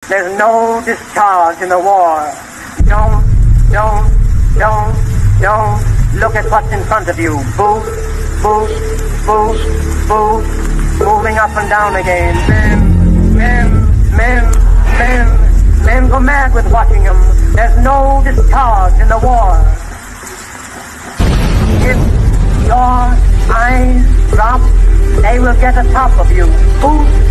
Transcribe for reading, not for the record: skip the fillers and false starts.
There's no discharge in the war. Don't look at what's in front of you. Boost, boost, boost, boost, moving up and down again. Men go mad with watching them. There's no discharge in the war. If your eyes drop, they will get atop of you. Boost,